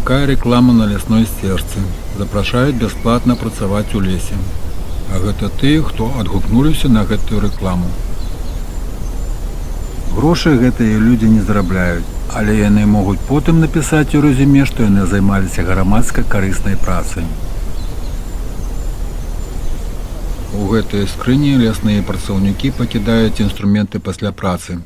Такая реклама на лясной сцежцы. Запрашаюць бясплатна працаваць у лесе. А гэта тыя, хто адгукнуліся на гэтую рэкламу. Грошы гэтыя людзі не зарабляюць, але яны могуць потым напісаць у рэзюме, што яны займаліся грамадска карыснай працай. У гэтай скрыні лясныя працаўнікі пакідаюць інструменты пасля працы.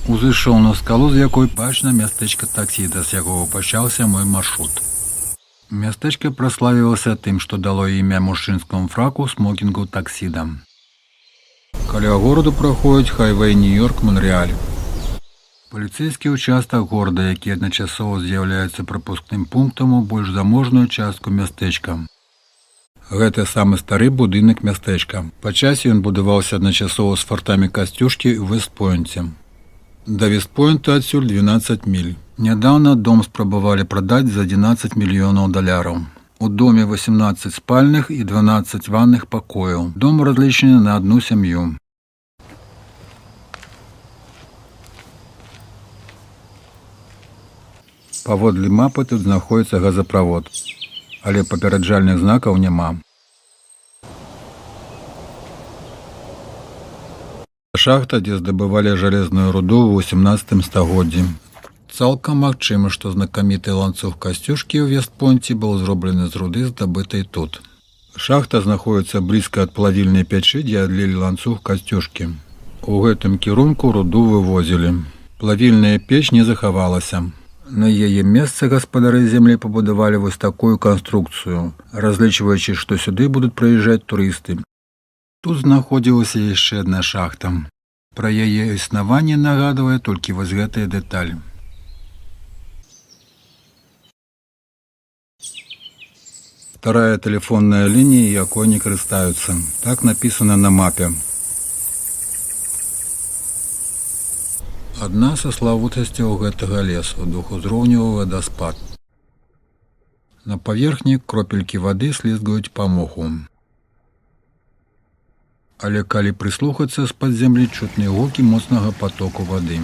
Узышоў на скалу, з якой бачна мястэчка таксіда, з якога пачаўся мой маршрут. Мястэчка праславілася тым, што дало імя мужчынскаму фраку смокінгу таксіда. Каля гораду праходзіць хайвей Нью-Йорк-Монрэаль. Паліцэйскі ўчастак горада, які адначасова з'яўляецца прапускным пунктам у больш заможную частку мястэчка. Гэта самы стары будынак мястэчка. Па часе ён будаваўся адначасова з фартамі Касцюшкі ў Вэст-Пойнце. Да Вест-Пойнта адсюль 12 міль. Нядаўна дом спрабавалі прадаць за $11 мільёнаў. У доме 18 спальных і 12 ванных пакояў. Дом разлічаны на одну сям'ю. Паводле мапы тут знаходзіцца газаправод, але папераджальных знакаў няма. Шахта, дзе здабывалі жалезную руду ў 18 стагоддзі. Цалкам магчыма, што знакаміты ланцуг Касцюшкі ў Вест-Пойнце быў зроблены з руды, здабытай тут. Шахта знаходзіцца блізка ад плавільнай печы, дзе адлілі ланцуг Касцюшкі. У гэтым кірунку руду вывозілі. Плавільная печ не захавалася. На яе месцы гаспадары зямлі пабудавалі вось такую канструкцыю, разлічваючы, што сюды будуць прыязджаць турысты. Тут знаходзілася яшчэ адна шахта. Пра яе існаванне нагадвае толькі вось гэтая дэталь. Вторая тэлефонная лінія, якой не карыстаюцца. Так напісана на мапе. Адна са славутасцяў гэтага лесу – двухузроўневы вадаспад. На паверхні кропелькі вады слізгаюць па моху. Але калі прыслухацца з-пад зямлі, чутны гукі моцнага потоку вады.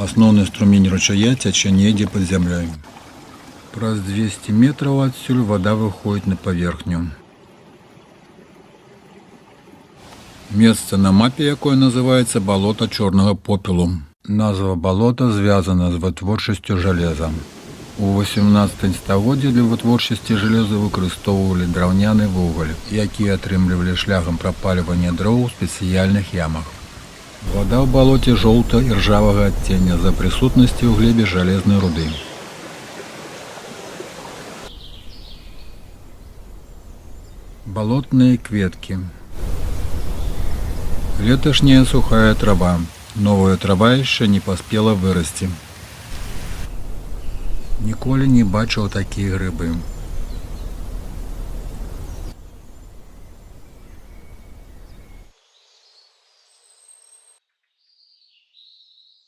Асноўны струмень ручая цячэ недзе пад зямлёй. Праз 200 метраў адсюль вада выходзіць на паверхню. Месца на мапе, якое называецца балота чорнага попелу. Назва балота звязана з вытворчасцю жалеза. У 18 стагоддзі для вытворчасці жалеза выкарыстоўвалі драўняны вугаль, які атрымлівалі шляхам прапальвання дроў у спецыяльных ямах. Вада ў балоце жоўта і ржавага адцення з-за прысутнасці ў глебе жалезнай руды. Балотныя кветкі. Леташняя сухая трава. Новая трава яшчэ не паспела вырасці. Ніколі не бачыў такія грыбы.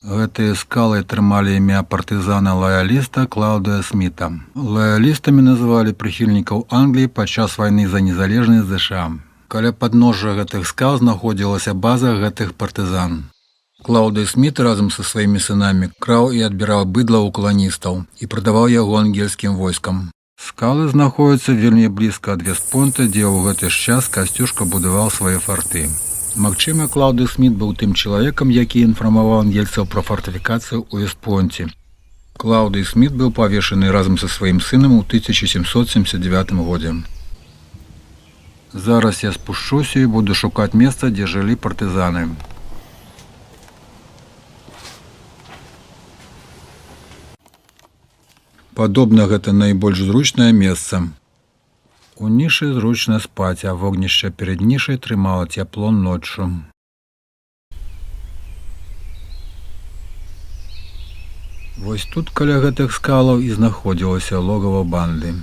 Гэтыя скалы атрымалі імя партызана-лаяліста Клаўдыя Сміта. Лаялістамі называлі прыхільнікаў Англіі падчас вайны за незалежнасць ЗША. Каля падножжа гэтых скал знаходзілася база гэтых партызан. Клаўдый Сміт разам са сваімі сынамі краў і адбіраў быдла ў каланістаў і прадаваў яго ангельскім войскам. Скалы знаходзяцца вельмі блізка ад Вест-Пойнта, дзе ў гэты ж час Касцюшка будаваў свае фарты. Магчыма, Клаўды Сміт быў тым чалавекам, які інфармаваў ангельцаў пра фартыфікацыю ў Вест-Пойнце. Клаўды Сміт быў павешаны разам са сваім сынам у 1779 годзе. Зараз я спушчуся і буду шукаць месца, дзе жылі партызаны. Падобна, гэта найбольш зручнае месца. У нішы зручна спаць, а вогнішча перад нішай трымала цяпло ноччу. Вось тут каля гэтых скалаў і знаходзілася логава банды.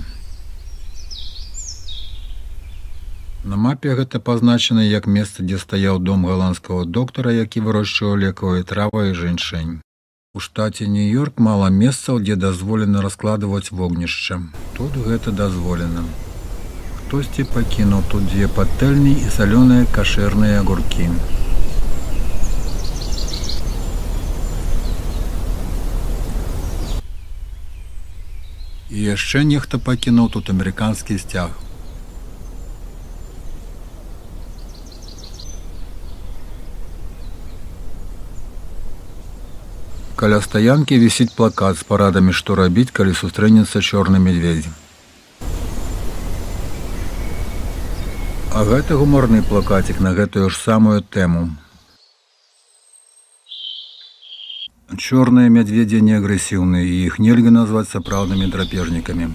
На мапе гэта пазначана як месца, дзе стаяў дом галандскага доктара, які вырошчваў лекавыя травы і жэньшэнь. У штаце Нью-Йорк мала месцаў, дзе дазволена раскладваць вогнішча. Тут гэта дазволена. Хтосьці пакінуў тут 2 патэльні і салёныя кашэрныя агуркі. І яшчэ нехта пакінуў тут амерыканскі сцяг. Каля стаянкі вісіць плакат з парадамі, што рабіць, калі сустрэнецца чорны медведзь. А гэта гуморны плакацік на гэтую ж самую тэму. Чорныя мядзведзі не агрэсіўныя, і іх нельга назваць сапраўднымі драпежнікамі.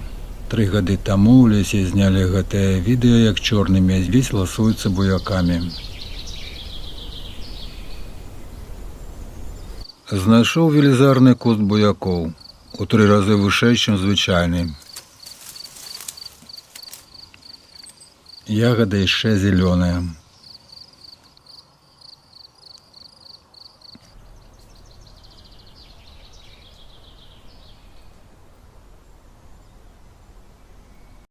3 гады таму ў лесе знялі гэтае відэа, як чорны мядзведзь ласуецца буякамі. Знайшоў велізарны куст буякоў, у 3 разы вышэй, чым звычайны. Ягада яшчэ зелёная.